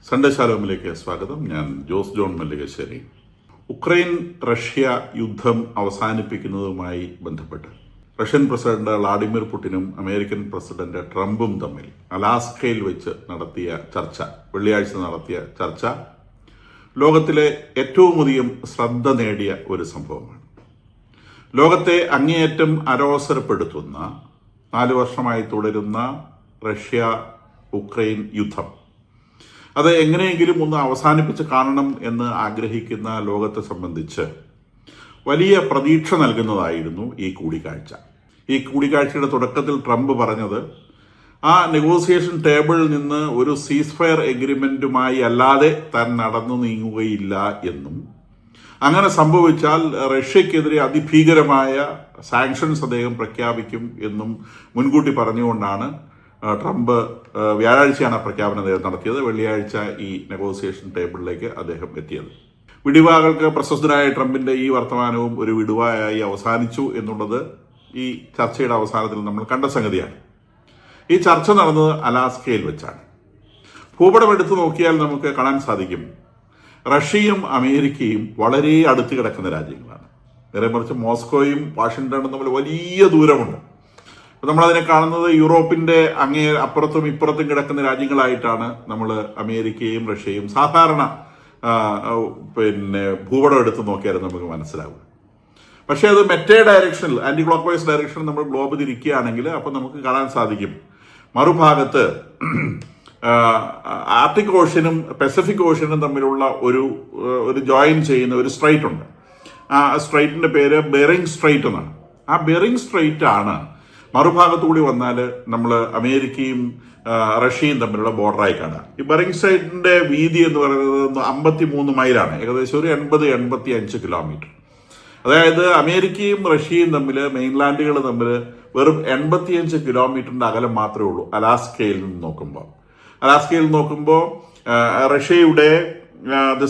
Sunday ശാലോമിലേക്ക് സ്വാഗതം. ഞാൻ ജോസ് ജോൺ മല്ലികശ്ശേരി. ഉക്രൈൻ റഷ്യ യുദ്ധം അവസാനിപ്പിക്കുന്നതുമായി ബന്ധപ്പെട്ട് റഷ്യൻ പ്രസിഡന്റ് വ്ളാഡിമിർ പുടിനും അമേരിക്കൻ പ്രസിഡന്റ് ട്രംപും തമ്മിൽ അലാസ്കയിൽ വെച്ച് നടത്തിയ ചർച്ച, വെള്ളിയാഴ്ച നടത്തിയ ചർച്ച ലോകത്തിലെ ഏറ്റവും അധികം ശ്രദ്ധ നേടിയ ഒരു സംഭവമാണ്. ലോകത്തെ അങ്ങേയറ്റം അരോസരപ്പെടുത്തുന്ന 4 വർഷമായി തുടരുന്ന റഷ്യ ഉക്രൈൻ യുദ്ധം അത് എങ്ങനെയെങ്കിലും ഒന്ന് അവസാനിപ്പിച്ച് കാണണം എന്ന് ആഗ്രഹിക്കുന്ന ലോകത്തെ സംബന്ധിച്ച് വലിയ പ്രതീക്ഷ നൽകുന്നതായിരുന്നു ഈ കൂടിക്കാഴ്ച. ഈ കൂടിക്കാഴ്ചയുടെ തുടക്കത്തിൽ ട്രംപ് പറഞ്ഞത് ആ നെഗോസിയേഷൻ ടേബിളിൽ നിന്ന് ഒരു സീസ് ഫയർ എഗ്രിമെന്റുമായി അല്ലാതെ താൻ നടന്നു നീങ്ങുകയില്ല എന്നും, അങ്ങനെ സംഭവിച്ചാൽ റഷ്യക്കെതിരെ അതിഭീകരമായ സാങ്ഷൻസ് അദ്ദേഹം പ്രഖ്യാപിക്കും എന്നും മുൻകൂട്ടി പറഞ്ഞുകൊണ്ടാണ് ട്രംപ് വ്യാഴാഴ്ചയാണ് പ്രഖ്യാപനം നടത്തിയത്. വെള്ളിയാഴ്ച ഈ നെഗോസിയേഷൻ ടേബിളിലേക്ക് അദ്ദേഹം എത്തിയത്. വിടുവാകൾക്ക് പ്രശസ്തനായ ട്രംപിന്റെ ഈ വർത്തമാനവും ഒരു വിടുവായായി അവസാനിച്ചു എന്നുള്ളത് ഈ ചർച്ചയുടെ അവസാനത്തിൽ നമ്മൾ കണ്ട സംഗതിയാണ്. ഈ ചർച്ച നടന്നത് അലാസ്കയിൽ വെച്ചാണ്. ഭൂപടം എടുത്തു നോക്കിയാൽ നമുക്ക് കാണാൻ സാധിക്കും, റഷ്യയും അമേരിക്കയും വളരെ അടുത്ത് കിടക്കുന്ന രാജ്യങ്ങളാണ്. നേരെ മറിച്ച് മോസ്കോയും വാഷിംഗ്ടണും തമ്മിൽ വലിയ ദൂരമുണ്ട്. നമ്മളതിനെ കാണുന്നത് യൂറോപ്പിന്റെ അങ്ങേ അപ്പുറത്തും ഇപ്പുറത്തും കിടക്കുന്ന രാജ്യങ്ങളായിട്ടാണ് നമ്മൾ അമേരിക്കയും റഷ്യയും സാധാരണ ഭൂപടം എടുത്ത് നോക്കിയാൽ നമുക്ക് മനസ്സിലാവും. പക്ഷെ അത് മറ്റേ ഡയറക്ഷനിൽ, ആന്റി ക്ലോക്ക് വൈസ് ഡയറക്ഷനിൽ നമ്മൾ ഗ്ലോബ് തിരിക്കുകയാണെങ്കിൽ അപ്പം നമുക്ക് കാണാൻ സാധിക്കും, മറുഭാഗത്ത് ആർട്ടിക് ഓഷ്യനും പസഫിക് ഓഷ്യനും തമ്മിലുള്ള ഒരു ജോയിൻ ചെയ്യുന്ന ഒരു സ്ട്രൈറ്റ് ഉണ്ട്. ആ സ്ട്രൈറ്റിന്റെ പേര് ബെറിംഗ് സ്ട്രൈറ്റ് എന്നാണ്. ആ ബെറിംഗ് സ്ട്രൈറ്റ് ആണ് മറുഭാഗത്തുകൂടി വന്നാൽ നമ്മൾ അമേരിക്കയും റഷ്യയും തമ്മിലുള്ള ബോർഡറായി കാണുക. ഈ ബെറിംഗ് സ്ട്രൈറ്റിന്റെ വീതി എന്ന് പറയുന്നത് 53 മൈലാണ്, ഏകദേശം ഒരു 80-85 കിലോമീറ്റർ. അതായത് അമേരിക്കയും റഷ്യയും തമ്മിൽ, മെയിൻലാൻഡുകൾ തമ്മിൽ വെറും 85 കിലോമീറ്ററിന്റെ അകലം മാത്രമേ ഉള്ളൂ അലാസ്കയിൽ നിന്ന് നോക്കുമ്പോൾ. റഷ്യയുടെ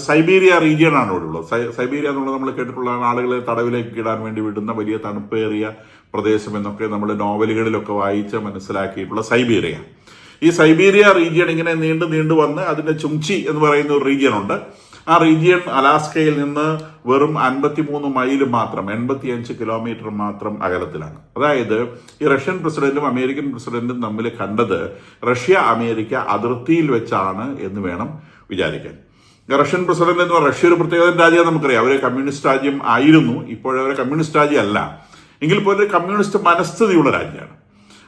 സൈബീരിയ റീജിയൻ ആണ് ഇവിടെ ഉള്ളത്. സൈബീരിയ എന്നുള്ളത് നമ്മൾ കേട്ടിട്ടുള്ള ആളുകളെ തടവിലേക്ക് ഇടാൻ വേണ്ടി വിടുന്ന വലിയ തണുപ്പേറിയ പ്രദേശം എന്നൊക്കെ നമ്മൾ നോവലുകളിലൊക്കെ വായിച്ച് മനസ്സിലാക്കിയിട്ടുള്ള സൈബീരിയ. ഈ സൈബീരിയ റീജിയൻ ഇങ്ങനെ നീണ്ടു വന്ന് അതിന്റെ ചുങ്ചി എന്ന് പറയുന്ന ഒരു റീജിയൻ ഉണ്ട്. ആ റീജിയൻ അലാസ്കയിൽ നിന്ന് വെറും 53 മൈൽ മാത്രം, 85 കിലോമീറ്റർ മാത്രം അകലത്തിലാണ്. അതായത് ഈ റഷ്യൻ പ്രസിഡന്റും അമേരിക്കൻ പ്രസിഡന്റും തമ്മിൽ കണ്ടത് റഷ്യ അമേരിക്ക അതിർത്തിയിൽ വെച്ചാണ് എന്ന് വേണം വിചാരിക്കാൻ. റഷ്യൻ പ്രസിഡന്റ് എന്ന് പറഞ്ഞാൽ റഷ്യ ഒരു പ്രത്യേക രാജ്യം നമുക്കറിയാം. അവര് കമ്മ്യൂണിസ്റ്റ് രാജ്യം ആയിരുന്നു, ഇപ്പോഴവരെ കമ്മ്യൂണിസ്റ്റ് രാജ്യം അല്ല. എങ്കിൽ പോലും കമ്മ്യൂണിസ്റ്റ് മനസ്ഥിതിയുള്ള രാജ്യമാണ്.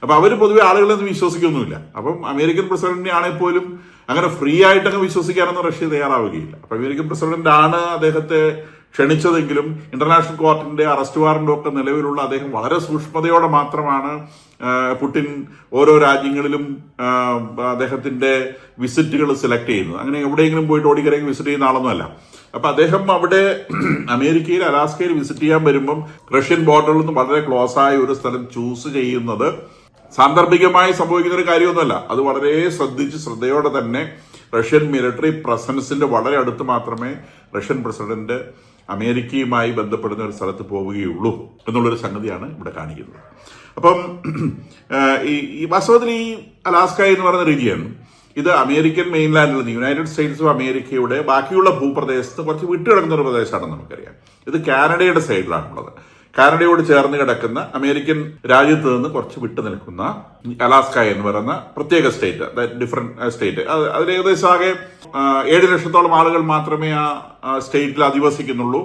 അപ്പൊ അവര് പൊതുവെ ആളുകളൊന്നും വിശ്വസിക്കൊന്നുമില്ല. അപ്പം അമേരിക്കൻ പ്രസിഡന്റിനെ ആണെങ്കിൽ പോലും അങ്ങനെ ഫ്രീ ആയിട്ടങ്ങ് വിശ്വസിക്കാനൊന്നും റഷ്യ തയ്യാറാവുകയില്ല. അപ്പൊ അമേരിക്കൻ പ്രസിഡന്റ് ആണ് അദ്ദേഹത്തെ ക്ഷണിച്ചതെങ്കിലും ഇന്റർനാഷണൽ കോർട്ടിന്റെ അറസ്റ്റ് വാറന്റും ഒക്കെ നിലവിലുള്ള അദ്ദേഹം വളരെ സൂക്ഷ്മതയോടെ മാത്രമാണ് പുടിൻ ഓരോ രാജ്യങ്ങളിലും അദ്ദേഹത്തിന്റെ വിസിറ്റുകൾ സെലക്ട് ചെയ്യുന്നത്. അങ്ങനെ എവിടെയെങ്കിലും പോയിട്ട് ഓടിക്കരങ്ങി വിസിറ്റ് ചെയ്യുന്ന ആളൊന്നുമല്ല. അപ്പൊ അദ്ദേഹം അവിടെ അമേരിക്കയിൽ അലാസ്കയിൽ വിസിറ്റ് ചെയ്യാൻ വരുമ്പം റഷ്യൻ ബോർഡറിൽ നിന്ന് വളരെ ക്ലോസ് ആയ ഒരു സ്ഥലം ചൂസ് ചെയ്യുന്നത് സാന്ദർഭികമായി സംഭവിക്കുന്ന ഒരു കാര്യമൊന്നുമല്ല. അത് വളരെ ശ്രദ്ധയോടെ തന്നെ റഷ്യൻ മിലിറ്ററി പ്രസൻസിന്റെ വളരെ അടുത്ത് മാത്രമേ റഷ്യൻ പ്രസിഡന്റ് അമേരിക്കയുമായി ബന്ധപ്പെടുന്ന ഒരു സ്ഥലത്ത് പോവുകയുള്ളൂ എന്നുള്ളൊരു സംഗതിയാണ് ഇവിടെ കാണിക്കുന്നത്. അപ്പം ഈ വാസ്തവത്തിൽ ഈ അലാസ്ക എന്ന് പറയുന്ന റീജിയൻ ഇത് അമേരിക്കൻ മെയിൻലാൻഡിൽ നിന്ന് യുണൈറ്റഡ് സ്റ്റേറ്റ്സ് ഓഫ് അമേരിക്കയുടെ ബാക്കിയുള്ള ഭൂപ്രദേശത്ത് കുറച്ച് വിട്ടുകിടക്കുന്ന ഒരു പ്രദേശമാണെന്ന് നമുക്കറിയാം. ഇത് കാനഡയുടെ സൈഡിലാണുള്ളത്. കാനഡയോട് ചേർന്ന് കിടക്കുന്ന അമേരിക്കൻ രാജ്യത്ത് നിന്ന് കുറച്ച് വിട്ടു നിൽക്കുന്ന അലാസ്ക എന്ന് പറയുന്ന പ്രത്യേക സ്റ്റേറ്റ്, ഡിഫറെന്റ് സ്റ്റേറ്റ്. അതിൽ ഏകദേശം ആകെ 7 ലക്ഷത്തോളം ആളുകൾ മാത്രമേ ആ സ്റ്റേറ്റിൽ അധിവസിക്കുന്നുള്ളൂ.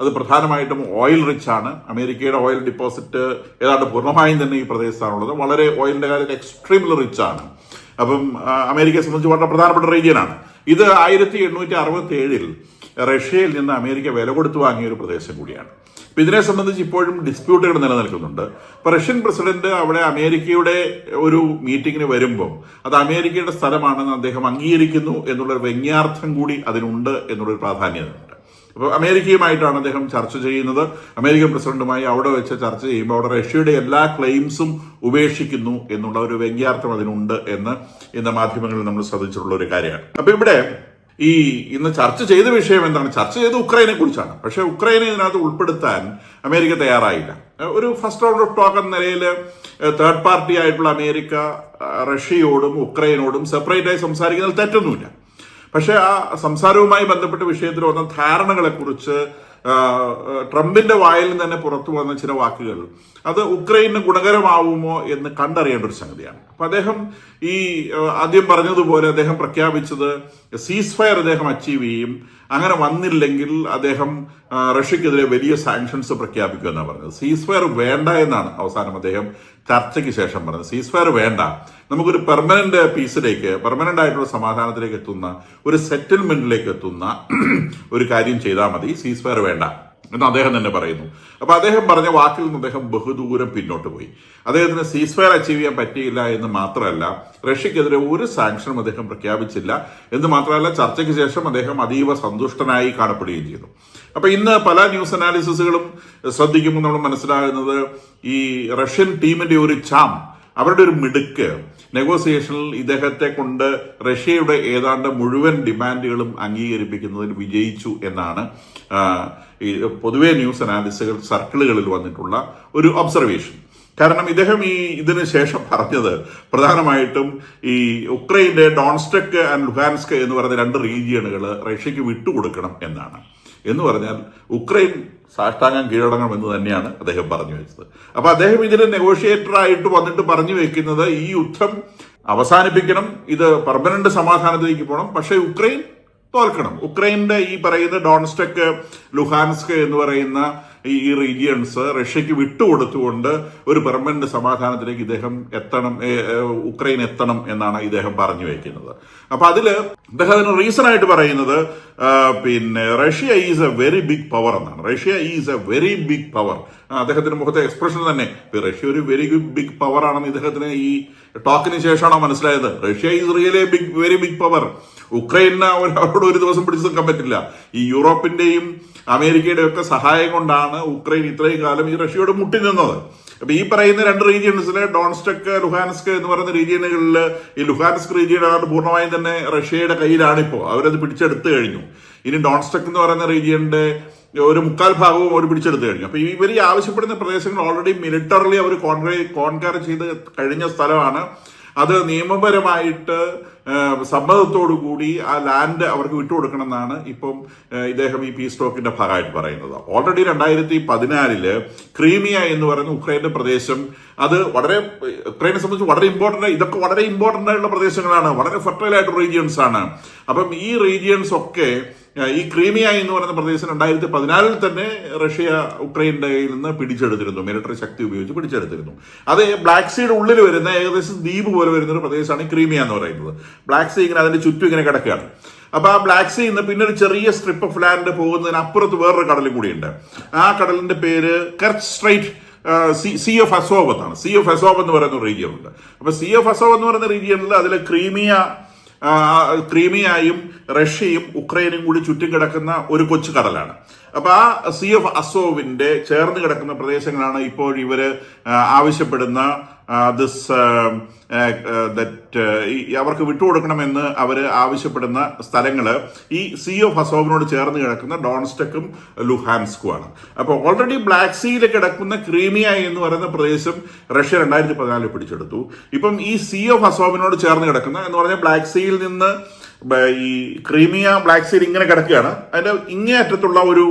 അത് പ്രധാനമായിട്ടും ഓയിൽ റിച്ച് ആണ്. അമേരിക്കയുടെ ഓയിൽ ഡിപ്പോസിറ്റ് ഏതാണ്ട് പൂർണ്ണമായും തന്നെ ഈ പ്രദേശത്താണുള്ളത്. വളരെ ഓയിലിന്റെ കാര്യത്തിൽ എക്സ്ട്രീംലി റിച്ച് ആണ്. അപ്പം അമേരിക്കയെ സംബന്ധിച്ച് വളരെ പ്രധാനപ്പെട്ട റീജിയനാണ് ഇത്. 1867 റഷ്യയിൽ നിന്ന് അമേരിക്ക വില കൊടുത്തു വാങ്ങിയ ഒരു പ്രദേശം കൂടിയാണ്. അപ്പൊ ഇതിനെ സംബന്ധിച്ച് ഇപ്പോഴും ഡിസ്പ്യൂട്ടുകൾ നിലനിൽക്കുന്നുണ്ട്. ഇപ്പൊ റഷ്യൻ പ്രസിഡന്റ് അവിടെ അമേരിക്കയുടെ ഒരു മീറ്റിംഗിന് വരുമ്പോൾ അത് അമേരിക്കയുടെ സ്ഥലമാണെന്ന് അദ്ദേഹം അംഗീകരിക്കുന്നു എന്നുള്ളൊരു വ്യംഗ്യാർത്ഥം കൂടി അതിനുണ്ട് എന്നുള്ളൊരു പ്രാധാന്യമുണ്ട്. അപ്പോൾ അമേരിക്കയുമായിട്ടാണ് അദ്ദേഹം ചർച്ച ചെയ്യുന്നത്. അമേരിക്കൻ പ്രസിഡന്റുമായി അവിടെ വെച്ച് ചർച്ച ചെയ്യുമ്പോൾ അവിടെ റഷ്യയുടെ എല്ലാ ക്ലെയിംസും ഉപേക്ഷിക്കുന്നു എന്നുള്ള ഒരു വ്യംഗ്യാർത്ഥം അതിനുണ്ട് എന്ന് ഇന്ന് മാധ്യമങ്ങളിൽ നമ്മൾ ശ്രദ്ധിച്ചിട്ടുള്ള ഒരു കാര്യമാണ്. അപ്പൊ ഇവിടെ ഇന്ന് ചർച്ച ചെയ്ത വിഷയം എന്താണ്? ചർച്ച ചെയ്ത് ഉക്രൈനെ കുറിച്ചാണ്. പക്ഷെ ഉക്രൈനെ ഇതിനകത്ത് ഉൾപ്പെടുത്താൻ അമേരിക്ക തയ്യാറായില്ല. ഒരു ഫസ്റ്റ് റൗണ്ട് ഓഫ് ടോക്ക് എന്ന നിലയിൽ തേർഡ് പാർട്ടി ആയിട്ടുള്ള അമേരിക്ക റഷ്യയോടും ഉക്രൈനോടും സെപ്പറേറ്റ് ആയി സംസാരിക്കുന്നതിൽ തെറ്റൊന്നുമില്ല. പക്ഷെ ആ സംസാരവുമായി ബന്ധപ്പെട്ട വിഷയത്തിൽ വന്ന ധാരണകളെക്കുറിച്ച് ട്രംപിന്റെ വായിൽ തന്നെ പുറത്തു വന്ന ചില വാക്കുകൾ അത് ഉക്രൈന് ഗുണകരമാവുമോ എന്ന് കണ്ടറിയേണ്ട ഒരു സംഗതിയാണ്. അപ്പൊ അദ്ദേഹം ഈ ആദ്യം പറഞ്ഞതുപോലെ അദ്ദേഹം പ്രഖ്യാപിച്ചത് സീസ് ഫയർ അദ്ദേഹം അച്ചീവ് ചെയ്യും, അങ്ങനെ വന്നില്ലെങ്കിൽ അദ്ദേഹം റഷ്യക്കെതിരെ വലിയ സാങ്ഷൻസ് പ്രഖ്യാപിക്കുമെന്നാണ് പറഞ്ഞത്. സീസ് ഫയർ വേണ്ട എന്നാണ് അവസാനം അദ്ദേഹം ചർച്ചയ്ക്ക് ശേഷം പറഞ്ഞത്. സീസ് ഫയർ വേണ്ട, നമുക്കൊരു പെർമനന്റ് പീസിലേക്ക്, പെർമനന്റ് ആയിട്ടുള്ള സമാധാനത്തിലേക്ക് എത്തുന്ന, ഒരു സെറ്റിൽമെന്റിലേക്ക് എത്തുന്ന ഒരു കാര്യം ചെയ്താൽ മതി, സീസ് ഫയർ വേണ്ട എന്ന് അദ്ദേഹം തന്നെ പറയുന്നു. അപ്പൊ അദ്ദേഹം പറഞ്ഞ വാക്കിൽ നിന്ന് അദ്ദേഹം ബഹുദൂരം പിന്നോട്ട് പോയി. അദ്ദേഹത്തിന് സീസ് ഫയർ അച്ചീവ് ചെയ്യാൻ പറ്റിയില്ല എന്ന് മാത്രമല്ല, റഷ്യക്കെതിരെ ഒരു സാങ്ഷനും അദ്ദേഹം പ്രഖ്യാപിച്ചില്ല എന്ന് മാത്രമല്ല, ചർച്ചയ്ക്ക് ശേഷം അദ്ദേഹം അതീവ സന്തുഷ്ടനായി കാണപ്പെടുകയും ചെയ്തു. അപ്പൊ ഇന്ന് പല ന്യൂസ് അനാലിസിസുകളും ശ്രദ്ധിക്കുമ്പോൾ നമ്മൾ മനസ്സിലാകുന്നത് ഈ റഷ്യൻ ടീമിന്റെ ഒരു അവരുടെ ഒരു മിടുക്ക് നെഗോസിയേഷനിൽ ഇദ്ദേഹത്തെ കൊണ്ട് റഷ്യയുടെ ഏതാണ്ട് മുഴുവൻ ഡിമാൻഡുകളും അംഗീകരിപ്പിക്കുന്നതിൽ വിജയിച്ചു എന്നാണ് ഈ പൊതുവെ ന്യൂസ് അനാലിസുകൾ സർക്കിളുകളിൽ വന്നിട്ടുള്ള ഒരു ഒബ്സർവേഷൻ. കാരണം ഇദ്ദേഹം ഇതിന് ശേഷം പറഞ്ഞത് പ്രധാനമായിട്ടും ഈ ഉക്രൈന്റെ ഡോൺസ്റ്റെക്ക് ആൻഡ് ലുഹാൻസ്ക് എന്ന് പറയുന്ന 2 റീജിയണുകൾ റഷ്യക്ക് വിട്ടുകൊടുക്കണം എന്നാണ്. എന്ന് പറഞ്ഞാൽ ഉക്രൈൻ സാഷ്ടാംഗം കീഴടങ്ങണം എന്ന് തന്നെയാണ് അദ്ദേഹം പറഞ്ഞു വെച്ചത്. അപ്പൊ അദ്ദേഹം ഇതിന് നെഗോഷിയേറ്റർ ആയിട്ട് വന്നിട്ട് പറഞ്ഞു വെക്കുന്നത് ഈ യുദ്ധം അവസാനിപ്പിക്കണം, ഇത് പെർമനന്റ് സമാധാനത്തിലേക്ക് പോകണം, പക്ഷേ ഉക്രൈൻ തോൽക്കണം. ഉക്രൈന്റെ ഈ പറയുന്ന ഡോൺസ്റ്റെക്ക്, ലുഹാൻസ്ക് എന്ന് പറയുന്ന ഈ റീജിയൻസ് റഷ്യക്ക് വിട്ടുകൊടുത്തുകൊണ്ട് ഒരു പെർമനന്റ് സമാധാനത്തിലേക്ക് ഉക്രൈൻ എത്തണം എന്നാണ് ഇദ്ദേഹം പറഞ്ഞു വയ്ക്കുന്നത്. അപ്പൊ അതില് അദ്ദേഹത്തിന് റീസൺ ആയിട്ട് പറയുന്നത് Russia is a very big power എന്നാണ്. Russia is a very big power. അദ്ദേഹത്തിന്റെ മുഖത്തെ എക്സ്പ്രഷൻ തന്നെ റഷ്യ ഒരു വെരി ബിഗ് പവർ ആണെന്ന് ഇദ്ദേഹത്തിന് ഈ ടോക്കിന് ശേഷമാണോ മനസ്സിലായത്? Russia is really very big power. ഉക്രൈനെ അവരോട് ഒരു ദിവസം പിടിച്ചു നിൽക്കാൻ പറ്റില്ല. ഈ യൂറോപ്പിന്റെയും അമേരിക്കയുടെ ഒക്കെ സഹായം കൊണ്ടാണ് ഉക്രൈൻ ഇത്രയും കാലം ഈ റഷ്യയോട് മുട്ടി നിന്നത്. അപ്പൊ ഈ പറയുന്ന 2 റീജിയൻസിലെ ഡോൺസ്റ്റെക്ക്, ലുഹാൻസ്ക് എന്ന് പറയുന്ന റീജിയനുകളിൽ ഈ ലുഹാൻസ്ക് റീജിയൻ ആണ് പൂർണ്ണമായും തന്നെ റഷ്യയുടെ കയ്യിലാണിപ്പോ. അവരത് പിടിച്ചെടുത്തു കഴിഞ്ഞു. ഇനി ഡോൺസ്റ്റെക്ക് എന്ന് പറയുന്ന റീജിയന്റെ ഒരു 3/4 ഭാഗവും അവർ പിടിച്ചെടുത്തു കഴിഞ്ഞു. അപ്പൊ ഇവർ ആവശ്യപ്പെടുന്ന പ്രദേശങ്ങൾ ഓൾറെഡി മിലിറ്ററിലി അവർ കോൺക്വയർ ചെയ്ത് കഴിഞ്ഞ സ്ഥലമാണ്. അത് നിയമപരമായിട്ട് സമ്മതത്തോടു കൂടി ആ ലാൻഡ് അവർക്ക് വിട്ടുകൊടുക്കണം എന്നാണ് ഇപ്പം ഇദ്ദേഹം ഈ പീസ് ടോക്കിന്റെ ഭാഗമായിട്ട് പറയുന്നത്. ഓൾറെഡി 2014 ക്രീമിയ എന്ന് പറയുന്ന ഉക്രൈന്റെ പ്രദേശം, അത് ഉക്രൈനെ സംബന്ധിച്ച് ഇതൊക്കെ വളരെ ഇമ്പോർട്ടന്റ് ആയിട്ടുള്ള പ്രദേശങ്ങളാണ്, വളരെ ഫെർട്ടൈൽ ആയിട്ടുള്ള റീജിയൻസ് ആണ്. അപ്പം ഈ റീജിയൻസ് ഒക്കെ, ഈ ക്രീമിയ എന്ന് പറയുന്ന പ്രദേശം 2014 തന്നെ റഷ്യ ഉക്രൈന്റെ കയ്യിൽ നിന്ന് പിടിച്ചെടുത്തിരുന്നു, മിലിറ്ററി ശക്തി ഉപയോഗിച്ച് പിടിച്ചെടുത്തിരുന്നു. അത് ബ്ലാക്ക് സീയുടെ ഉള്ളിൽ വരുന്ന ഏകദേശം ദ്വീപ് പോലെ വരുന്ന ഒരു പ്രദേശമാണ് ക്രീമിയ എന്ന് പറയുന്നത്. ബ്ലാക്ക് സീ ഇങ്ങനെ അതിന്റെ ചുറ്റും ഇങ്ങനെ കിടക്കുകയാണ്. അപ്പൊ ആ ബ്ലാക്ക് സീ പിന്നെ ഒരു ചെറിയ സ്ട്രിപ്പ് ഓഫ് ലാൻഡ് പോകുന്നതിന് അപ്പുറത്ത് വേറൊരു കടലും കൂടിയുണ്ട്. ആ കടലിന്റെ പേര് Kerch strait sea of Azov എന്നാണ്. സീ ഓഫ് അസോവ് എന്ന് പറയുന്ന ഒരു റീജിയൻ ഉണ്ട്. അപ്പൊ സീ ഓഫ് അസോവ് എന്ന് പറയുന്ന റീജിയനിൽ അതിലെ ക്രീമിയയും റഷ്യയും ഉക്രൈനും കൂടി ചുറ്റും കിടക്കുന്ന ഒരു കൊച്ചു കടലാണ്. അപ്പൊ ആ സീ ഓഫ് അസോവിന്റെ ചേർന്ന് കിടക്കുന്ന പ്രദേശങ്ങളാണ് ഇപ്പോൾ ഇവര് ആവശ്യപ്പെടുന്ന അവർക്ക് വിട്ടുകൊടുക്കണമെന്ന് അവര് ആവശ്യപ്പെടുന്ന സ്ഥലങ്ങള് ഈ സീ ഓഫ് അസോവിനോട് ചേർന്ന് കിടക്കുന്ന ഡോൺസ്റ്റെക്കും ലുഹാൻസ്കുമാണ്. അപ്പൊ ഓൾറെഡി ബ്ലാക്ക് സീയിൽ കിടക്കുന്ന ക്രീമിയ എന്ന് പറയുന്ന പ്രദേശം റഷ്യ 2014 പിടിച്ചെടുത്തു. ഇപ്പം ഈ സീ ഓഫ് അസോവിനോട് ചേർന്ന് കിടക്കുന്ന എന്ന് പറഞ്ഞാൽ ബ്ലാക്ക് സീയിൽ നിന്ന് ഈ ക്രീമിയ ബ്ലാക്ക് സീയിൽ ഇങ്ങനെ കിടക്കുകയാണ്. അതിന്റെ ഇങ്ങേ അറ്റത്തുള്ള ഒരു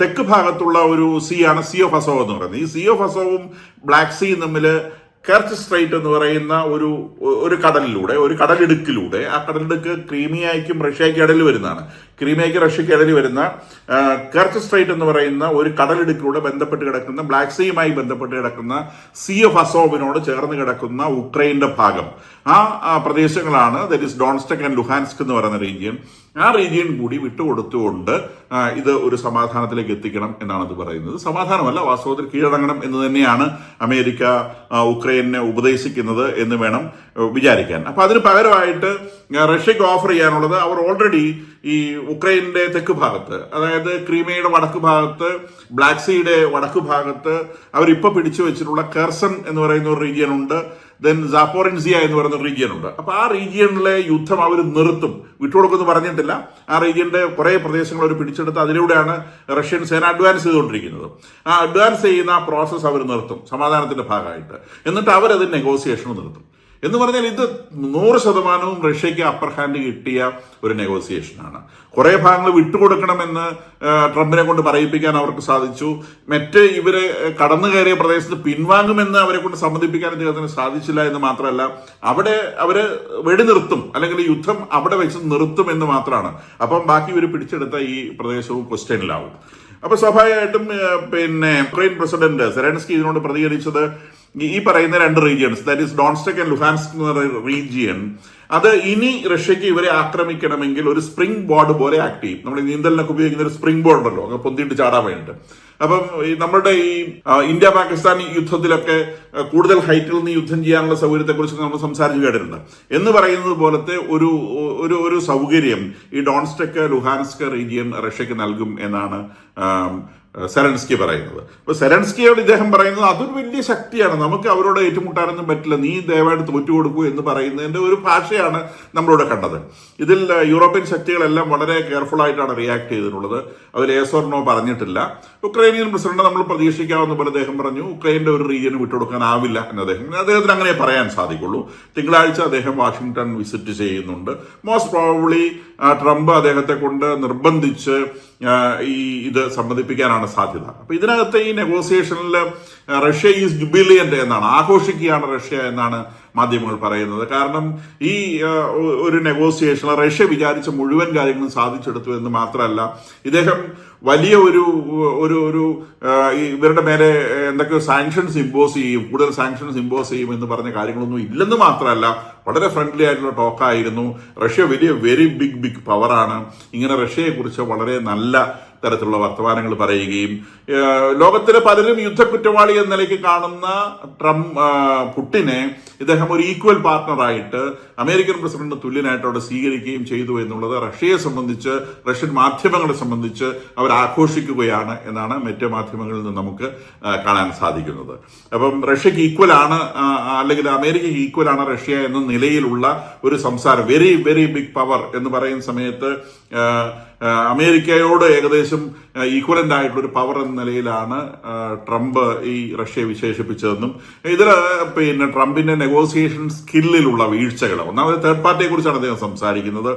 തെക്ക് ഭാഗത്തുള്ള ഒരു സീ ആണ് സീ ഓഫ് അസോവ് എന്ന് പറയുന്നത്. ഈ സീ ഓഫ് അസോവും ബ്ലാക്ക് സീയും തമ്മിൽ കെർച്ച് സ്ട്രൈറ്റ് എന്ന് പറയുന്ന ഒരു കടലിലൂടെ, ഒരു കടലിടുക്കിലൂടെ, ആ കടലിടുക്ക് ക്രീമിയയ്ക്കും റഷ്യയ്ക്കും ഇടയിൽ വരുന്നതാണ്. ക്രീമിയയ്ക്ക് റഷ്യയ്ക്ക് ഇടയിൽ വരുന്ന കെർച്ച് സ്ട്രൈറ്റ് എന്ന് പറയുന്ന ഒരു കടലിടുക്കിലൂടെ ബന്ധപ്പെട്ട് കിടക്കുന്ന, ബ്ലാക്ക് സീയുമായി ബന്ധപ്പെട്ട് കിടക്കുന്ന സീ ഓഫ് അസോവിനോട് ചേർന്ന് കിടക്കുന്ന ഉക്രൈന്റെ ഭാഗം, ആ പ്രദേശങ്ങളാണ് ഡോൺസ്റ്റെക്ക് ആൻഡ് ലുഹാൻസ്ക് എന്ന് പറയുന്ന റീജിയൻ. ആ റീജിയൻ കൂടി വിട്ടുകൊടുത്തുകൊണ്ട് ഇത് ഒരു സമാധാനത്തിലേക്ക് എത്തിക്കണം എന്നാണ് അത് പറയുന്നത്. സമാധാനമല്ല, വാസ്തവത്തിൽ കീഴടങ്ങണം എന്ന് തന്നെയാണ് അമേരിക്ക ഉക്രൈനെ ഉപദേശിക്കുന്നത് എന്ന് വേണം വിചാരിക്കാൻ. അപ്പൊ അതിന് പകരമായിട്ട് റഷ്യക്ക് ഓഫർ ചെയ്യാനുള്ളത്, അവർ ഓൾറെഡി ഈ ഉക്രൈന്റെ തെക്ക് ഭാഗത്ത്, അതായത് ക്രീമിയയുടെ വടക്ക് ഭാഗത്ത്, ബ്ലാക്ക് സീയുടെ വടക്ക് ഭാഗത്ത് അവരിപ്പോ പിടിച്ചു വെച്ചിട്ടുള്ള കെർസൺ എന്ന് പറയുന്ന ഒരു റീജിയൻ ഉണ്ട്, ദെൻ സാപ്പോറിൻസിയ എന്ന് പറയുന്ന റീജിയൻ ഉണ്ട്. അപ്പൊ ആ റീജിയനിലെ യുദ്ധം അവർ നിർത്തും, വിട്ടുകൊടുക്കുമെന്ന് പറഞ്ഞിട്ടില്ല. ആ റീജിയന്റെ കുറെ പ്രദേശങ്ങൾ അവർ പിടിച്ചെടുത്ത് അതിലൂടെയാണ് റഷ്യൻ സേന അഡ്വാൻസ് ചെയ്തുകൊണ്ടിരിക്കുന്നത്. ആ അഡ്വാൻസ് ചെയ്യുന്ന ആ പ്രോസസ് അവർ നിർത്തും സമാധാനത്തിന്റെ ഭാഗമായിട്ട്. എന്നിട്ട് അവരത് നെഗോസിയേഷൻ നിർത്തും. എന്ന് പറഞ്ഞാൽ ഇത് 100% റഷ്യക്ക് അപ്പർ ഹാൻഡ് കിട്ടിയ ഒരു നെഗോസിയേഷനാണ്. കുറെ ഭാഗങ്ങൾ വിട്ടുകൊടുക്കണമെന്ന് ട്രംപിനെ കൊണ്ട് പറയിപ്പിക്കാൻ അവർക്ക് സാധിച്ചു. മറ്റ് ഇവര് കടന്നു കയറിയ പ്രദേശത്ത് പിൻവാങ്ങുമെന്ന് അവരെ കൊണ്ട് സമ്മതിപ്പിക്കാൻ അദ്ദേഹത്തിന് സാധിച്ചില്ല എന്ന് മാത്രമല്ല, അവിടെ അവര് വെടിനിർത്തും അല്ലെങ്കിൽ യുദ്ധം അവിടെ വെച്ച് നിർത്തും എന്ന് മാത്രമാണ്. അപ്പം ബാക്കി ഇവർ പിടിച്ചെടുത്ത ഈ പ്രദേശവും ക്വസ്റ്റ്യനിലാവും. അപ്പൊ സ്വാഭാവികമായിട്ടും യുക്രൈൻ പ്രസിഡന്റ് സെലൻസ്കി ഇതിനോട് പ്രതികരിച്ചത് ഈ പറയുന്ന 2 regions, that is Donetsk and Luhansk എന്ന് പറയുന്ന റീജിയൻ, അത് ഇനി റഷ്യക്ക് ഇവരെ ആക്രമിക്കണമെങ്കിൽ ഒരു സ്പ്രിംഗ് ബോർഡ് പോലെ ആക്ട് ചെയ്യും. നമ്മൾ നീന്തലിനൊക്കെ ഉപയോഗിക്കുന്ന ഒരു സ്പ്രിംഗ് ബോർഡ് ഉണ്ടല്ലോ, അങ്ങ് പൊന്തിയിട്ട് ചാടാൻ വേണ്ടിയിട്ട്. അപ്പം നമ്മുടെ ഈ ഇന്ത്യ പാകിസ്ഥാൻ യുദ്ധത്തിലൊക്കെ കൂടുതൽ ഹൈറ്റിൽ നിന്ന് യുദ്ധം ചെയ്യാനുള്ള സൗകര്യത്തെക്കുറിച്ച് നമ്മൾ സംസാരിച്ചു കേട്ടിട്ടുണ്ട്. എന്ന് പറയുന്നത് പോലത്തെ ഒരു സൗകര്യം ഈ ഡോൺസ്റ്റെക് ലുഹാൻസ്ക് റീജിയൻ റഷ്യക്ക് നൽകും എന്നാണ് സെലൻസ്കി പറയുന്നത്. അപ്പൊ സെലൻസ്കിയോട് ഇദ്ദേഹം പറയുന്നത് അതൊരു വലിയ ശക്തിയാണ്, നമുക്ക് അവരോട് ഏറ്റുമുട്ടാനൊന്നും പറ്റില്ല, നീ ദയവായിട്ട് തോറ്റുകൊടുക്കൂ എന്ന് പറയുന്നതിന്റെ ഒരു ഭാഷയാണ് നമ്മളിവിടെ കണ്ടത്. ഇതിൽ യൂറോപ്യൻ ശക്തികളെല്ലാം വളരെ കെയർഫുൾ ആയിട്ടാണ് റിയാക്ട് ചെയ്തിട്ടുള്ളത്. അവർ യെസ് ഓർ നോ പറഞ്ഞിട്ടില്ല. ഉക്രൈനിയൻ പ്രസിഡന്റ് നമ്മൾ പ്രതീക്ഷിക്കാവുന്ന പോലെ അദ്ദേഹം പറഞ്ഞു ഉക്രൈന്റെ ഒരു റീജിയന് വിട്ടുകൊടുക്കാനാവില്ല എന്ന് അദ്ദേഹത്തിന് അങ്ങനെ പറയാൻ സാധിക്കുള്ളൂ. തിങ്കളാഴ്ച അദ്ദേഹം വാഷിംഗ്ടൺ വിസിറ്റ് ചെയ്യുന്നുണ്ട്. മോസ്റ്റ് പ്രോബബ്ലി ട്രംപ് അദ്ദേഹത്തെ കൊണ്ട് നിർബന്ധിച്ച് ഇത് സമ്മതിപ്പിക്കാനാണ് സാധ്യത. അപ്പൊ ഇതിനകത്ത് ഈ നെഗോസിയേഷനിൽ റഷ്യ ഈസ് ജുബിലിയന്റ് എന്നാണ്, ആഘോഷിക്കുകയാണ് റഷ്യ എന്നാണ് മാധ്യമങ്ങൾ പറയുന്നത്. കാരണം ഈ ഒരു നെഗോസിയേഷൻ റഷ്യ വിചാരിച്ച മുഴുവൻ കാര്യങ്ങളും സാധിച്ചെടുത്തു എന്ന് മാത്രമല്ല, ഇദ്ദേഹം വലിയ ഒരു ഇവരുടെ മേലെ എന്തൊക്കെയോ സാങ്ഷൻസ് ഇമ്പോസ് ചെയ്യും, കൂടുതൽ സാങ്ഷൻസ് ഇമ്പോസ് ചെയ്യും എന്ന് പറഞ്ഞ കാര്യങ്ങളൊന്നും ഇല്ലെന്ന് മാത്രമല്ല, വളരെ ഫ്രണ്ട്ലി ആയിട്ടുള്ള ടോക്കായിരുന്നു. റഷ്യ വെരി ബിഗ് പവറാണ്. ഇങ്ങനെ റഷ്യയെക്കുറിച്ച് വളരെ നല്ല തരത്തിലുള്ള വർത്തമാനങ്ങൾ പറയുകയും ലോകത്തിലെ പലരും യുദ്ധക്കുറ്റവാളി എന്ന നിലയ്ക്ക് കാണുന്ന പുടിനെ ഇദ്ദേഹം ഒരു ഈക്വൽ പാർട്ണറായിട്ട് അമേരിക്കൻ പ്രസിഡന്റ് തുല്യനായിട്ട് അവിടെ സ്വീകരിക്കുകയും ചെയ്തു എന്നുള്ളത് റഷ്യയെ സംബന്ധിച്ച്, റഷ്യൻ മാധ്യമങ്ങളെ സംബന്ധിച്ച് അവർ ആഘോഷിക്കുകയാണ് എന്നാണ് മറ്റ് മാധ്യമങ്ങളിൽ നിന്ന് നമുക്ക് കാണാൻ സാധിക്കുന്നത്. അപ്പം റഷ്യക്ക് ഈക്വൽ ആണ്, അല്ലെങ്കിൽ അമേരിക്കയ്ക്ക് ഈക്വൽ ആണ് റഷ്യ എന്ന നിലയിലുള്ള ഒരു സംസാരം, വെരി ബിഗ് പവർ എന്ന് പറയുന്ന സമയത്ത് അമേരിക്കയോട് ഏകദേശം ഈക്വലന്റ് ആയിട്ടുള്ള ഒരു പവർ എന്ന നിലയിലാണ് ട്രംപ് ഈ റഷ്യയെ വിശേഷിപ്പിച്ചതെന്നും ഇതിൽ ട്രംപിന്റെ നെഗോസിയേഷൻ സ്കില്ലിലുള്ള വീഴ്ചകൾ, ഒന്നാമത് തേർഡ് പാർട്ടിയെ കുറിച്ചാണ് അദ്ദേഹം സംസാരിക്കുന്നത്.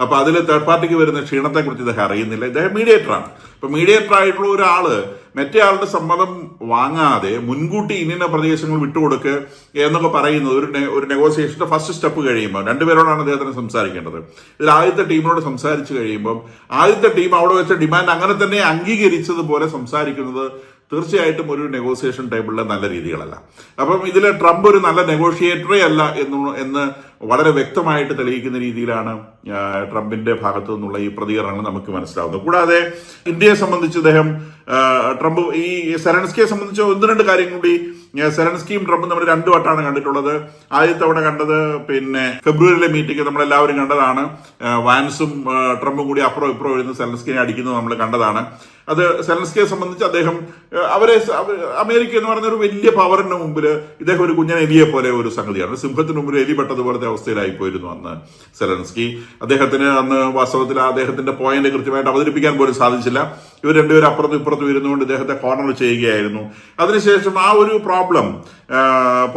അപ്പൊ അതിൽ തേർഡ് പാർട്ടിക്ക് വരുന്ന ക്ഷീണത്തെക്കുറിച്ച് ഇദ്ദേഹം അറിയുന്നില്ല. ഇദ്ദേഹം മീഡിയേറ്ററാണ്. ഇപ്പൊ മീഡിയേറ്റർ ആയിട്ടുള്ള ഒരാള് മറ്റേ ആളുടെ സമ്മതം വാങ്ങാതെ മുൻകൂട്ടി ഇന്ന പ്രദേശങ്ങൾ വിട്ടുകൊടുക്കുക എന്നൊക്കെ പറയുന്നത് ഒരു നെഗോസിയേഷന്റെ ഫസ്റ്റ് സ്റ്റെപ്പ് കഴിയുമ്പോൾ രണ്ടുപേരോടാണ് അദ്ദേഹത്തിന് സംസാരിക്കേണ്ടത്. ഇതിൽ ആദ്യത്തെ ടീമിനോട് സംസാരിച്ചു കഴിയുമ്പോൾ ആദ്യത്തെ ടീം അവിടെ വെച്ച ഡിമാൻഡ് അങ്ങനെ തന്നെ അംഗീകരിച്ചതുപോലെ സംസാരിക്കുന്നത് തീർച്ചയായിട്ടും ഒരു നെഗോസിയേഷൻ ടേബിളിലെ നല്ല രീതികളല്ല. അപ്പം ഇതിൽ ട്രംപ് ഒരു നല്ല നെഗോഷിയേറ്ററേ അല്ല എന്ന് വളരെ വ്യക്തമായിട്ട് തെളിയിക്കുന്ന രീതിയിലാണ് ട്രംപിന്റെ ഭാഗത്തു നിന്നുള്ള ഈ പ്രതികരണങ്ങൾ നമുക്ക് മനസ്സിലാവുന്നത്. കൂടാതെ ഇന്ത്യയെ സംബന്ധിച്ച് ട്രംപ് ഈ സെലൻസ്കിയെ സംബന്ധിച്ച് 1-2 കാര്യം കൂടി, സെലൻസ്കിയും ട്രംപും നമ്മൾ 2 വട്ടമാണ് കണ്ടിട്ടുള്ളത്. ആദ്യത്തെ തവണ കണ്ടത് ഫെബ്രുവരിയിലെ മീറ്റിംഗ് നമ്മളെല്ലാവരും കണ്ടതാണ്. വാൻസും ട്രംപും കൂടി അപ്പുറം ഇപ്പുറം എഴുതുന്ന സെലൻസ്കിനെ അടിക്കുന്നത് നമ്മൾ കണ്ടതാണ്. അത് സെലൻസ്കിയെ സംബന്ധിച്ച് അദ്ദേഹം അമേരിക്ക എന്ന് പറയുന്ന ഒരു വലിയ പവറിന് മുമ്പിൽ ഇദ്ദേഹം ഒരു കുഞ്ഞൻ എലിയെ പോലെ ഒരു സംഗതിയാണ്. സിംഹത്തിന് മുമ്പിൽ എലി പെട്ടതുപോലത്തെ അവസ്ഥയിലായി പോയിരുന്നു അന്ന് സെലൻസ്കി. അദ്ദേഹത്തിന് അന്ന് വാസ്തവത്തിൽ അദ്ദേഹത്തിന്റെ പോയിന്റ് കൃത്യമായിട്ട് അവതരിപ്പിക്കാൻ പോലും സാധിച്ചില്ല. ഇവർ രണ്ടുപേരും അപ്പുറത്തും ഇപ്പുറത്തും ഇരുന്നുകൊണ്ട് ഇദ്ദേഹത്തെ കോർണർ ചെയ്യുകയായിരുന്നു. അതിനുശേഷം ആ ഒരു പ്രോബ്ലം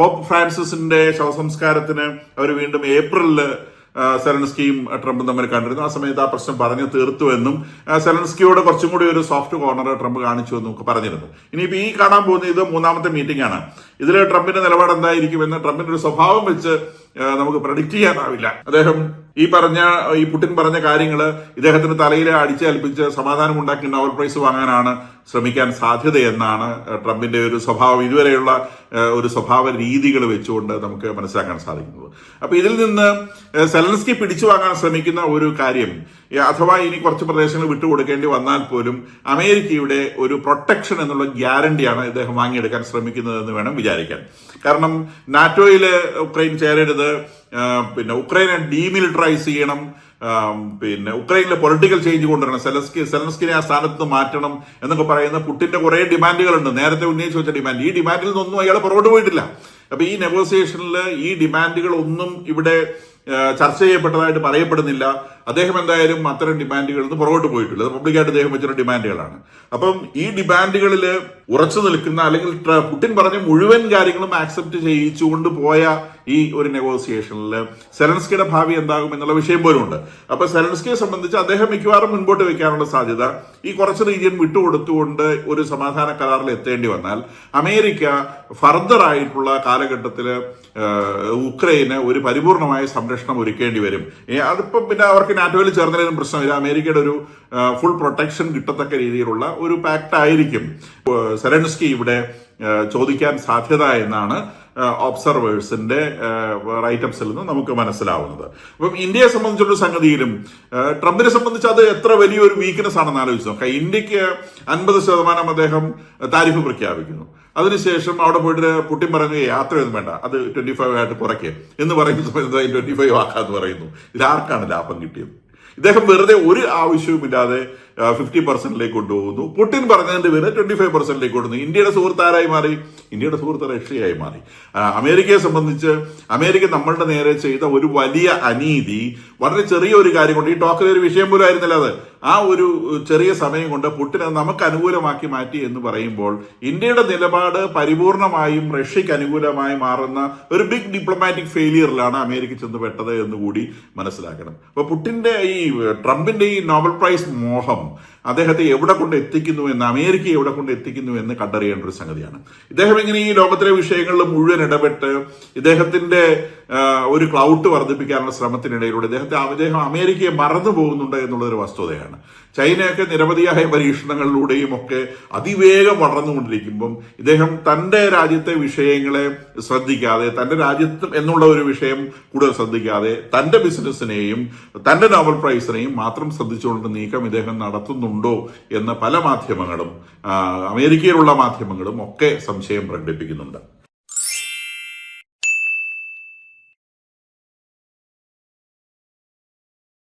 പോപ്പ് ഫ്രാൻസിസിന്റെ ശവസംസ്കാരത്തിന് അവർ വീണ്ടും ഏപ്രിലില് സെലൻസ്കിയും ട്രംപും തമ്മിൽ കണ്ടിരുന്നു. ആ സമയത്ത് ആ പ്രശ്നം പറഞ്ഞു തീർത്തുവെന്നും സെലൻസ്കിയോട് കുറച്ചും കൂടി ഒരു സോഫ്റ്റ് കോർണർ ട്രംപ് കാണിച്ചു എന്നും ഒക്കെ പറഞ്ഞിരുന്നു. ഇനിയിപ്പോ ഈ കാണാൻ പോകുന്ന ഇത് 3ാമത്തെ മീറ്റിംഗ് ആണ്. ഇതിൽ ട്രംപിന്റെ നിലപാട് എന്തായിരിക്കുമെന്ന് ട്രംപിന്റെ ഒരു സ്വഭാവം വെച്ച് നമുക്ക് പ്രഡിക്റ്റ് ചെയ്യാനാവില്ല. അദ്ദേഹം ഈ പുടിൻ പറഞ്ഞ കാര്യങ്ങൾ ഇദ്ദേഹത്തിന് തലയിൽ അടിച്ചേൽപ്പിച്ച് സമാധാനം ഉണ്ടാക്കി നോബൽ പ്രൈസ് വാങ്ങാനാണ് ശ്രമിക്കാൻ സാധ്യതയെന്നാണ് ട്രംപിന്റെ ഒരു സ്വഭാവം, ഇതുവരെയുള്ള ഒരു സ്വഭാവ രീതികൾ വെച്ചുകൊണ്ട് നമുക്ക് മനസ്സിലാക്കാൻ സാധിക്കുന്നത്. അപ്പൊ ഇതിൽ നിന്ന് സെലൻസ്കി പിടിച്ചു വാങ്ങാൻ ശ്രമിക്കുന്ന ഒരു കാര്യം, അഥവാ ഇനി കുറച്ച് പ്രദേശങ്ങൾ വിട്ടുകൊടുക്കേണ്ടി വന്നാൽ പോലും അമേരിക്കയുടെ ഒരു പ്രൊട്ടക്ഷൻ എന്നുള്ള ഗ്യാരണ്ടിയാണ് ഇദ്ദേഹം വാങ്ങിയെടുക്കാൻ ശ്രമിക്കുന്നതെന്ന് വേണം വിചാരിക്കാൻ. കാരണം നാറ്റോയില് ഉക്രൈൻ ചേരരുത്, ഉക്രൈനെ ഡീമിലിറ്ററൈസ് ചെയ്യണം, ഉക്രൈനിലെ പൊളിറ്റിക്കൽ ചേഞ്ച് കൊണ്ടുവരണം, സെലൻസ്കിനെ ആ സ്ഥാനത്ത് നിന്ന് മാറ്റണം എന്നൊക്കെ പറയുന്ന പുടിന്റെ കുറെ ഡിമാൻഡുകളുണ്ട്. നേരത്തെ ഉന്നയിച്ചു വെച്ച ഡിമാൻഡ്, ഈ ഡിമാൻഡിൽ നിന്നൊന്നും അയാൾ പുറകോട്ട് പോയിട്ടില്ല. അപ്പൊ ഈ നെഗോസിയേഷനിൽ ഈ ഡിമാൻഡുകൾ ഒന്നും ഇവിടെ ചർച്ച ചെയ്യപ്പെട്ടതായിട്ട് പറയപ്പെടുന്നില്ല. അദ്ദേഹം എന്തായാലും അത്തരം ഡിമാൻഡുകളിൽ നിന്ന് പുറകോട്ട് പോയിട്ടില്ല. അത് പബ്ലിക്കായിട്ട് അദ്ദേഹം വെച്ചിട്ട് ഡിമാൻഡുകളാണ്. അപ്പം ഈ ഡിമാൻഡുകളിൽ ഉറച്ചു നിൽക്കുന്ന, അല്ലെങ്കിൽ പുടിൻ പറഞ്ഞ മുഴുവൻ കാര്യങ്ങളും ആക്സെപ്റ്റ് ചെയ്യിച്ചുകൊണ്ട് പോയ ഈ ഒരു നെഗോസിയേഷനിൽ സെലൻസ്കിയുടെ ഭാവി എന്താകും എന്നുള്ള വിഷയം പോലും ഉണ്ട്. അപ്പൊ സെലൻസ്കിയെ സംബന്ധിച്ച് അദ്ദേഹം മിക്കവാറും മുൻപോട്ട് വെക്കാനുള്ള സാധ്യത, ഈ കുറച്ച് റീജിയൻ വിട്ടുകൊടുത്തുകൊണ്ട് ഒരു സമാധാന കരാറിൽ എത്തേണ്ടി വന്നാൽ അമേരിക്ക ഫർദർ ആയിട്ടുള്ള കാലഘട്ടത്തിൽ ഉക്രൈന് ഒരു പരിപൂർണമായ സംരക്ഷണം ഒരുക്കേണ്ടി വരും. അതിപ്പം പിന്നെ അവർക്ക് നാറ്റോയിൽ ചേർന്നതിനും പ്രശ്നമില്ല. അമേരിക്കയുടെ ഒരു ഫുൾ പ്രൊട്ടക്ഷൻ കിട്ടത്തക്ക രീതിയിലുള്ള ഒരു പാക്ട് ആയിരിക്കും സെലൻസ്കി ഇവിടെ ചോദിക്കാൻ സാധ്യത എന്നാണ് ഒബ്സർവേഴ്സിന്റെ റൈറ്റപ്സിൽ നിന്ന് നമുക്ക് മനസ്സിലാവുന്നത്. അപ്പം ഇന്ത്യയെ സംബന്ധിച്ചുള്ള സംഗതിയിലും ട്രംപിനെ സംബന്ധിച്ച് അത് എത്ര വലിയൊരു വീക്ക്നെസ് ആണെന്ന് ആലോചിച്ച് നോക്കാം. ഇന്ത്യക്ക് 50% അദ്ദേഹം താരിഫ് പ്രഖ്യാപിക്കുന്നു. അതിനുശേഷം അവിടെ പോയിട്ട് പുടിൻ പറഞ്ഞു യാത്രയൊന്നും വേണ്ട, അത് 25 ആയിട്ട് കുറയ്ക്കുക എന്ന് പറയുന്ന സമയത്ത് 25 ആക്കാന്ന് പറയുന്നു. ഇതാർക്കാണ് ലാഭം കിട്ടിയത്? ഇദ്ദേഹം വെറുതെ ഒരു ആവശ്യവുമില്ലാതെ 50% കൊണ്ടുപോകുന്നു. പുടിൻ പറഞ്ഞതിന്റെ പേര് 25% കൊണ്ടുവന്നു. ഇന്ത്യയുടെ സുഹൃത്ത് ആരായി മാറി? ഇന്ത്യയുടെ സുഹൃത്ത് റഷ്യയായി മാറി. അമേരിക്കയെ സംബന്ധിച്ച് അമേരിക്ക നമ്മളുടെ നേരെ ചെയ്ത ഒരു വലിയ അനീതി വളരെ ചെറിയ ഒരു കാര്യം കൊണ്ട്, ഈ ടോക്കിലെ ഒരു വിഷയം പോലും ആയിരുന്നില്ല അത്, ആ ഒരു ചെറിയ സമയം കൊണ്ട് പുടിൻ അത് നമുക്ക് അനുകൂലമാക്കി മാറ്റി എന്ന് പറയുമ്പോൾ ഇന്ത്യയുടെ നിലപാട് പരിപൂർണമായും റഷ്യക്ക് അനുകൂലമായി മാറുന്ന ഒരു ബിഗ് ഡിപ്ലോമാറ്റിക് ഫെയിലിയറിലാണ് അമേരിക്ക ചെന്ന് പെട്ടത് എന്നുകൂടി മനസ്സിലാക്കണം. അപ്പൊ പുടിന്റെ ഈ ട്രംപിന്റെ ഈ നോബൽ പ്രൈസ് മോഹം അദ്ദേഹത്തെ എവിടെ കൊണ്ട് എത്തിക്കുന്നു എന്ന്, അമേരിക്കയെ എവിടെ കൊണ്ട് എത്തിക്കുന്നു എന്ന് കണ്ടറിയേണ്ട ഒരു സംഗതിയാണ്. ഇദ്ദേഹം ഇങ്ങനെ ഈ ലോകത്തിലെ വിഷയങ്ങളിൽ മുഴുവൻ ഇടപെട്ട് ഇദ്ദേഹത്തിന്റെ ഒരു ക്ലൗട്ട് വർദ്ധിപ്പിക്കാനുള്ള ശ്രമത്തിനിടയിലൂടെ അദ്ദേഹം അമേരിക്കയെ മറന്നു പോകുന്നുണ്ട് എന്നുള്ളൊരു വസ്തുതയാണ്. ചൈനയൊക്കെ നിരവധിയായ പരീക്ഷണങ്ങളിലൂടെയും ഒക്കെ അതിവേഗം വളർന്നുകൊണ്ടിരിക്കുമ്പം ഇദ്ദേഹം തന്റെ രാജ്യത്തെ വിഷയങ്ങളെ ശ്രദ്ധിക്കാതെ, തന്റെ രാജ്യത്ത് എന്നുള്ള ഒരു വിഷയം കൂടുതൽ ശ്രദ്ധിക്കാതെ, തന്റെ ബിസിനസ്സിനെയും തന്റെ നോബൽ പ്രൈസിനെയും മാത്രം ശ്രദ്ധിച്ചുകൊണ്ട് നീക്കം ഇദ്ദേഹം നടത്തുന്നുണ്ടോ എന്ന് പല മാധ്യമങ്ങളും, അമേരിക്കയിലുള്ള മാധ്യമങ്ങളും ഒക്കെ സംശയം പ്രകടിപ്പിക്കുന്നുണ്ട്.